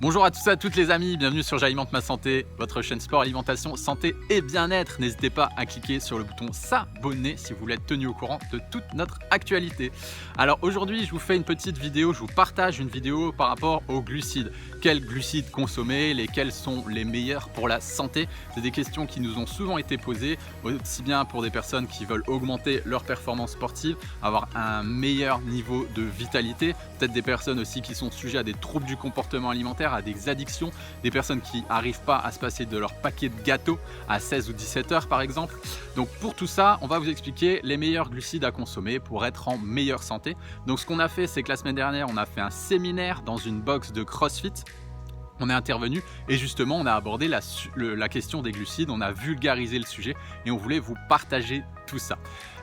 Bonjour à tous et à toutes les amis, bienvenue sur J'alimente ma santé, votre chaîne sport, alimentation, santé et bien-être. N'hésitez pas à cliquer sur le bouton s'abonner si vous voulez être tenu au courant de toute notre actualité. Alors aujourd'hui, je vous fais une petite vidéo, je vous partage une vidéo par rapport aux glucides. Quels glucides consommer, lesquels sont les meilleurs pour la santé? C'est des questions qui nous ont souvent été posées, aussi bien pour des personnes qui veulent augmenter leur performance sportive, avoir un meilleur niveau de vitalité, peut-être des personnes aussi qui sont sujets à des troubles du comportement alimentaire, à des addictions, des personnes qui n'arrivent pas à se passer de leur paquet de gâteaux à 16 ou 17 heures par exemple. Donc pour tout ça, on va vous expliquer les meilleurs glucides à consommer pour être en meilleure santé. Donc ce qu'on a fait, c'est que la semaine dernière, on a fait un séminaire dans une box de CrossFit. On est intervenu et justement on a abordé la question des glucides, on a vulgarisé le sujet et on voulait vous partager tout ça.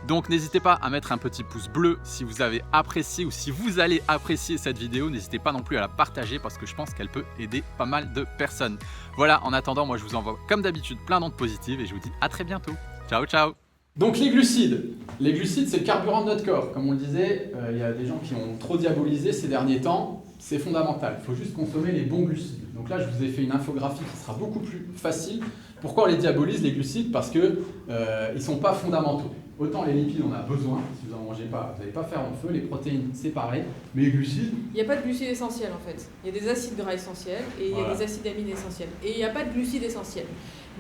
Donc n'hésitez pas à mettre un petit pouce bleu si vous avez apprécié ou si vous allez apprécier cette vidéo. N'hésitez pas non plus à la partager parce que je pense qu'elle peut aider pas mal de personnes. Voilà, en attendant, moi je vous envoie comme d'habitude plein d'ondes positives et je vous dis à très bientôt. Ciao ciao. Donc les glucides c'est le carburant de notre corps. Comme on le disait, il y a des gens qui ont trop diabolisé ces derniers temps. C'est fondamental, il faut juste consommer les bons glucides. Donc là, je vous ai fait une infographie qui sera beaucoup plus facile. Pourquoi on les diabolise, les glucides? Parce qu'ils ne sont pas fondamentaux. Autant les lipides, on a besoin, si vous n'en mangez pas, vous n'allez pas faire long feu. Les protéines, c'est pareil. Mais les glucides... Il n'y a pas de glucides essentiels en fait. Il y a des acides gras essentiels et il y a des acides aminés essentiels. Et il n'y a pas de glucides essentiels.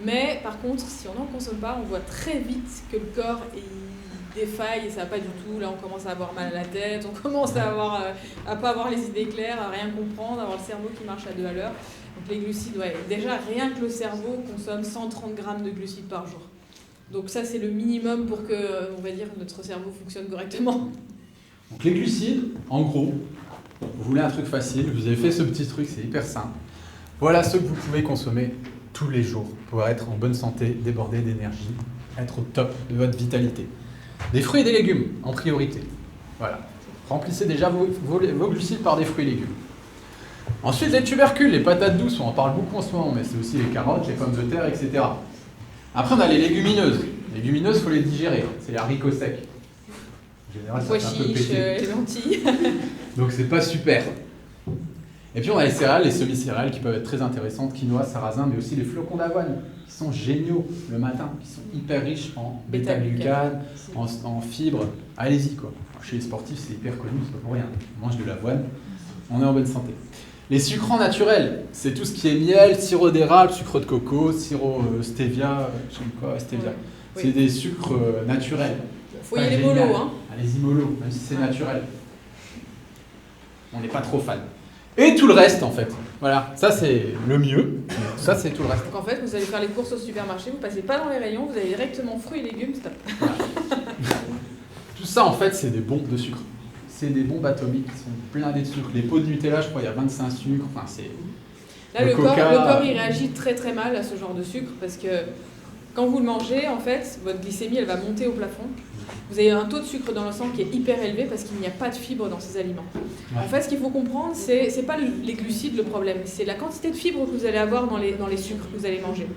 Mais par contre, si on n'en consomme pas, on voit très vite que le corps défaille et ça va pas du tout. Là, on commence à avoir mal à la tête, on commence à pas avoir les idées claires, à rien comprendre, à avoir le cerveau qui marche à 2 à l'heure. Donc les glucides, déjà rien que le cerveau consomme 130 grammes de glucides par jour. Donc ça, c'est le minimum pour que, on va dire, notre cerveau fonctionne correctement. Donc les glucides, en gros, vous voulez un truc facile, vous avez fait ce petit truc, c'est hyper simple. Voilà ce que vous pouvez consommer tous les jours pour être en bonne santé, déborder d'énergie, être au top de votre vitalité. Des fruits et des légumes en priorité. Voilà. Remplissez déjà vos glucides par des fruits et légumes. Ensuite, les tubercules, les patates douces, on en parle beaucoup en ce moment, mais c'est aussi les carottes, les pommes de terre, etc. Après, on a les légumineuses. Les légumineuses, il faut les digérer. C'est les haricots secs. En général, ça fait un peu péter. Les lentilles. Donc, c'est pas super. Et puis, on a les céréales, les semi-céréales qui peuvent être très intéressantes, quinoa, sarrasin, mais aussi les flocons d'avoine qui sont géniaux le matin, qui sont hyper riches en bêta-glucane, en fibres. Allez-y, quoi. Chez les sportifs, c'est hyper connu, c'est pas pour rien. On mange de l'avoine, on est en bonne santé. Les sucrants naturels, c'est tout ce qui est miel, sirop d'érable, sucre de coco, sirop stevia, je sais pas quoi, stevia. Ouais. C'est des sucres naturels. Faut y aller mollo, hein. Allez-y mollo, même si c'est naturel. On n'est pas trop fan. Et tout le reste en fait. Voilà, ça c'est le mieux, ça c'est tout le reste. Donc en fait, vous allez faire les courses au supermarché, vous passez pas dans les rayons, vous allez directement fruits et légumes, stop. Voilà. Tout ça en fait c'est des bombes de sucre. C'est des bombes atomiques qui sont blindées de sucre. Les pots de Nutella, je crois, il y a 25 sucres. Enfin, c'est... Là, le corps, il réagit très très mal à ce genre de sucre parce que quand vous le mangez, en fait, votre glycémie, elle va monter au plafond. Vous avez un taux de sucre dans le sang qui est hyper élevé parce qu'il n'y a pas de fibres dans ces aliments. Ouais. En fait, ce qu'il faut comprendre, c'est pas les glucides le problème, c'est la quantité de fibres que vous allez avoir dans les sucres que vous allez manger.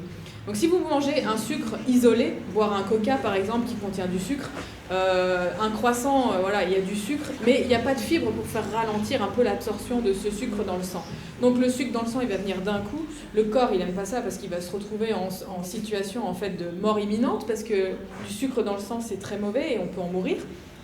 Donc si vous mangez un sucre isolé, voire un coca par exemple qui contient du sucre, un croissant, voilà, il y a du sucre, mais il n'y a pas de fibres pour faire ralentir un peu l'absorption de ce sucre dans le sang. Donc le sucre dans le sang, il va venir d'un coup. Le corps, il n'aime pas ça parce qu'il va se retrouver en situation en fait de mort imminente parce que du sucre dans le sang, c'est très mauvais et on peut en mourir.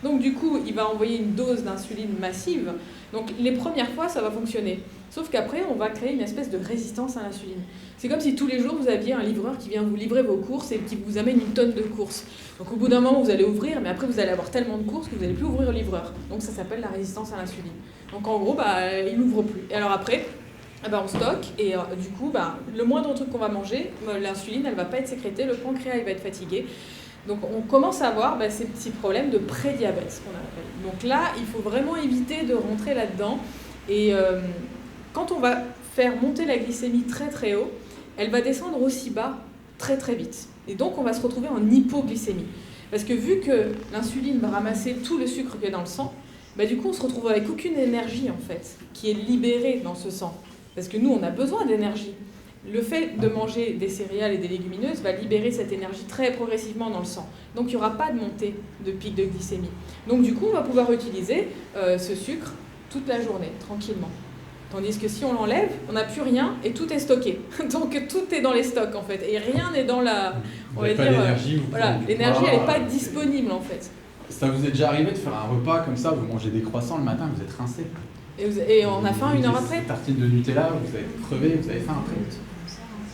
Donc du coup, il va envoyer une dose d'insuline massive. Donc les premières fois, ça va fonctionner. Sauf qu'après, on va créer une espèce de résistance à l'insuline. C'est comme si tous les jours, vous aviez un livreur qui vient vous livrer vos courses et qui vous amène une tonne de courses. Donc au bout d'un moment, vous allez ouvrir, mais après, vous allez avoir tellement de courses que vous n'allez plus ouvrir le livreur. Donc ça s'appelle la résistance à l'insuline. Donc en gros, il n'ouvre plus. Et alors après, on stocke et du coup, le moindre truc qu'on va manger, l'insuline, elle ne va pas être sécrétée, le pancréas, il va être fatigué. Donc on commence à avoir ces petits problèmes de prédiabète, ce qu'on appelle. Donc là, il faut vraiment éviter de rentrer là-dedans. Et quand on va faire monter la glycémie très très haut, elle va descendre aussi bas très très vite. Et donc on va se retrouver en hypoglycémie. Parce que vu que l'insuline va ramasser tout le sucre qu'il y a dans le sang, du coup on se retrouve avec aucune énergie en fait, qui est libérée dans ce sang. Parce que nous on a besoin d'énergie. Le fait de manger des céréales et des légumineuses va libérer cette énergie très progressivement dans le sang. Donc il n'y aura pas de montée de pic de glycémie. Donc du coup, on va pouvoir utiliser ce sucre toute la journée, tranquillement. Tandis que si on l'enlève, on n'a plus rien et tout est stocké. Donc tout est dans les stocks en fait. Et rien n'est dans la... On va dire, l'énergie, voilà, l'énergie elle n'est pas disponible en fait. Ça vous est déjà arrivé de faire un repas comme ça, vous mangez des croissants le matin, vous êtes rincé. Et on a faim 1 heure après. Une tartine de Nutella, vous avez crevé, vous avez faim après.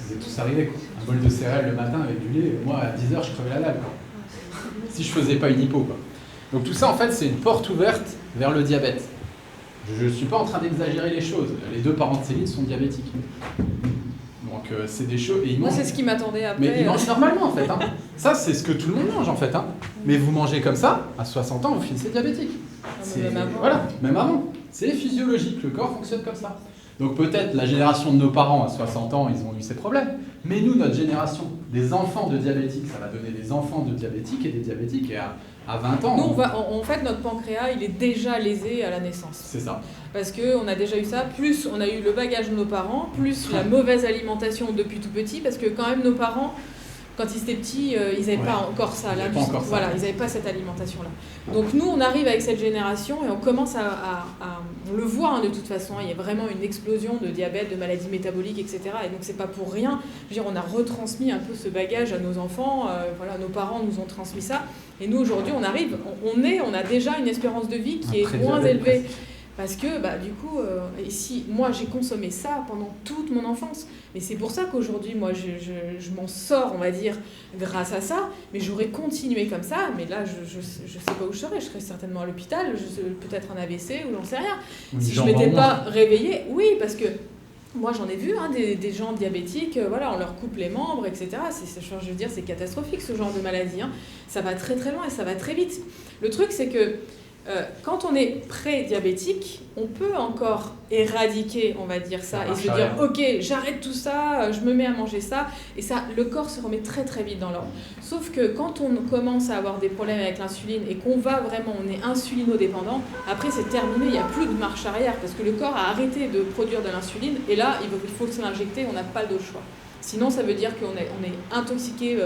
Vous êtes tous arrivés quoi. Un bol de céréales le matin avec du lait, moi à 10h je crevais la dalle quoi. Si je faisais pas une hypo quoi. Donc tout ça en fait c'est une porte ouverte vers le diabète. Je ne suis pas en train d'exagérer les choses. Les 2 parents de Céline sont diabétiques. Donc c'est des choses... Moi c'est ce qui m'attendait après. Mais ils mangent normalement en fait. Hein. Ça c'est ce que tout le monde mange en fait. Hein. Mais vous mangez comme ça, à 60 ans vous finissez diabétique. Même avant. Voilà, même avant. C'est physiologique, le corps fonctionne comme ça. Donc peut-être la génération de nos parents à 60 ans, ils ont eu ces problèmes. Mais nous, notre génération, des enfants de diabétiques, ça va donner des enfants de diabétiques et des diabétiques. Et à 20 ans... Nous, en fait, notre pancréas, il est déjà lésé à la naissance. C'est ça. Parce qu'on a déjà eu ça, plus on a eu le bagage de nos parents, plus la mauvaise alimentation depuis tout petit, parce que quand même nos parents... Quand ils étaient petits, ils n'avaient pas encore ça. Là, voilà, ils n'avaient pas cette alimentation-là. Donc nous, on arrive avec cette génération et on commence on le voit hein, de toute façon, il y a vraiment une explosion de diabète, de maladies métaboliques, etc. Et donc c'est pas pour rien. Je veux dire, on a retransmis un peu ce bagage à nos enfants. Voilà, nos parents nous ont transmis ça. Et nous, aujourd'hui, on arrive, on a déjà une espérance de vie qui est moins élevée. Parce que, du coup, ici, moi, j'ai consommé ça pendant toute mon enfance. Mais c'est pour ça qu'aujourd'hui, moi, je m'en sors, on va dire, grâce à ça. Mais j'aurais continué comme ça. Mais là, je sais pas où je serais. Je serais certainement à l'hôpital, peut-être un AVC ou j'en sais rien. Si je m'étais pas réveillée, oui, parce que moi, j'en ai vu hein, des gens diabétiques, voilà, on leur coupe les membres, etc. Je veux dire, c'est catastrophique, ce genre de maladie. Hein. Ça va très, très loin et ça va très vite. Le truc, c'est que quand on est pré-diabétique, on peut encore éradiquer, on va dire ça, et se dire « Ok, j'arrête tout ça, je me mets à manger ça », et ça, le corps se remet très très vite dans l'ordre. Sauf que quand on commence à avoir des problèmes avec l'insuline et qu'on va vraiment, on est insulinodépendant, après c'est terminé, il n'y a plus de marche arrière, parce que le corps a arrêté de produire de l'insuline, et là, il faut se l'injecter, on n'a pas d'autre choix. Sinon, ça veut dire qu'on est intoxiqué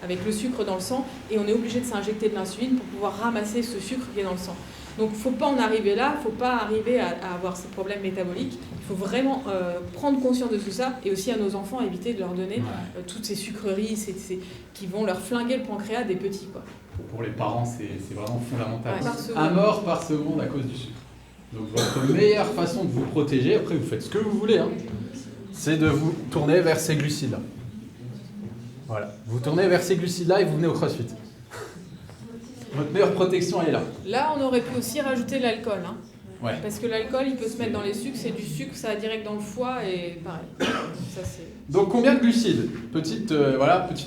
avec le sucre dans le sang et on est obligé de s'injecter de l'insuline pour pouvoir ramasser ce sucre qui est dans le sang. Donc, il ne faut pas en arriver là, il ne faut pas arriver à avoir ces problèmes métaboliques. Il faut vraiment prendre conscience de tout ça et aussi à nos enfants éviter de leur donner toutes ces sucreries qui vont leur flinguer le pancréas des petits. Quoi. Pour les parents, c'est vraiment fondamental. Un mort par seconde à cause du sucre. Donc, votre meilleure façon de vous protéger, après vous faites ce que vous voulez, hein, c'est de vous tourner vers ces glucides-là. Voilà. Vous tournez vers ces glucides-là et vous venez au CrossFit. Votre meilleure protection, elle est là. Là, on aurait pu aussi rajouter l'alcool. Hein. Ouais. Parce que l'alcool, il peut se mettre dans les sucres, c'est du sucre, ça va direct dans le foie et pareil. Ça, donc, combien de glucides ? Petite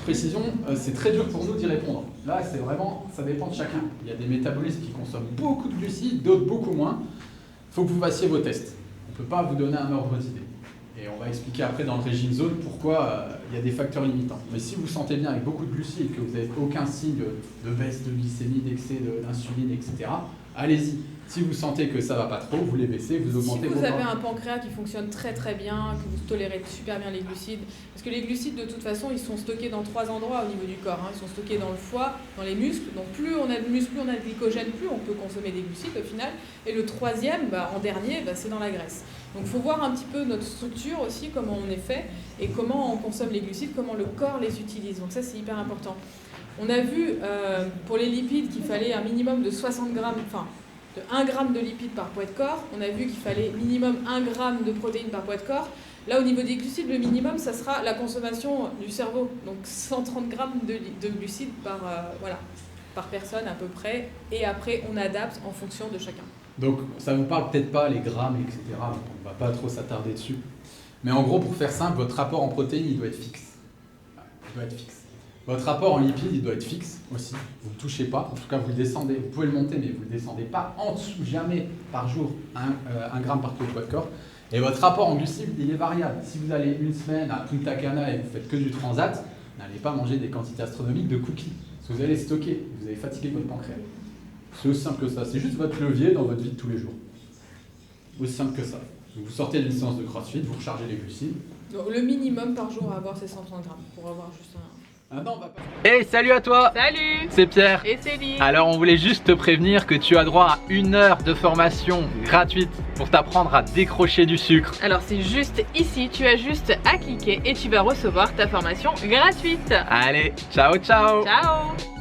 précision, c'est très dur pour nous d'y répondre. Là, c'est vraiment, ça dépend de chacun. Il y a des métabolismes qui consomment beaucoup de glucides, d'autres beaucoup moins. Il faut que vous fassiez vos tests. On ne peut pas vous donner un ordre d'idée. Et on va expliquer après dans le régime zone pourquoi il y a des facteurs limitants. Mais si vous sentez bien avec beaucoup de glucides et que vous n'avez aucun signe de baisse de glycémie, d'excès d'insuline, etc., allez-y. Si vous sentez que ça ne va pas trop, vous les baissez, vous augmentez vos... Si vous avez un pancréas qui fonctionne très très bien, que vous tolérez super bien les glucides, parce que les glucides de toute façon ils sont stockés dans 3 endroits au niveau du corps, hein. Ils sont stockés dans le foie, dans les muscles, donc plus on a de muscles, plus on a de glycogène, plus on peut consommer des glucides au final, et le troisième, en dernier, c'est dans la graisse. Donc il faut voir un petit peu notre structure aussi, comment on est fait, et comment on consomme les glucides, comment le corps les utilise, donc ça c'est hyper important. On a vu pour les lipides qu'il fallait un minimum de 60 grammes, de 1 gramme de lipides par poids de corps. On a vu qu'il fallait minimum 1 gramme de protéines par poids de corps. Là, au niveau des glucides, le minimum, ça sera la consommation du cerveau. Donc 130 grammes de glucides par personne à peu près. Et après, on adapte en fonction de chacun. Donc, ça ne vous parle peut-être pas, les grammes, etc. On ne va pas trop s'attarder dessus. Mais en gros, pour faire simple, votre rapport en protéines, il doit être fixe. Il doit être fixe. Votre rapport en lipides, il doit être fixe aussi. Vous ne le touchez pas. En tout cas, vous le descendez. Vous pouvez le monter, mais vous ne le descendez pas en dessous, jamais par jour, 1 gramme par kilo de poids de corps. Et votre rapport en glucides, il est variable. Si vous allez une semaine à Punta Cana et vous faites que du transat, n'allez pas manger des quantités astronomiques de cookies. Parce que vous allez stocker. Vous allez fatiguer votre pancréas. C'est aussi simple que ça. C'est juste votre levier dans votre vie de tous les jours. Aussi simple que ça. Vous sortez d'une séance de CrossFit, vous rechargez les glucides. Donc, le minimum par jour à avoir, c'est 130 grammes pour avoir juste Non, on va pas. Hey, salut à toi! Salut! C'est Pierre. Et Céline. Alors on voulait juste te prévenir que tu as droit à 1 heure de formation gratuite pour t'apprendre à décrocher du sucre. Alors c'est juste ici, tu as juste à cliquer et tu vas recevoir ta formation gratuite. Allez, ciao ciao! Ciao!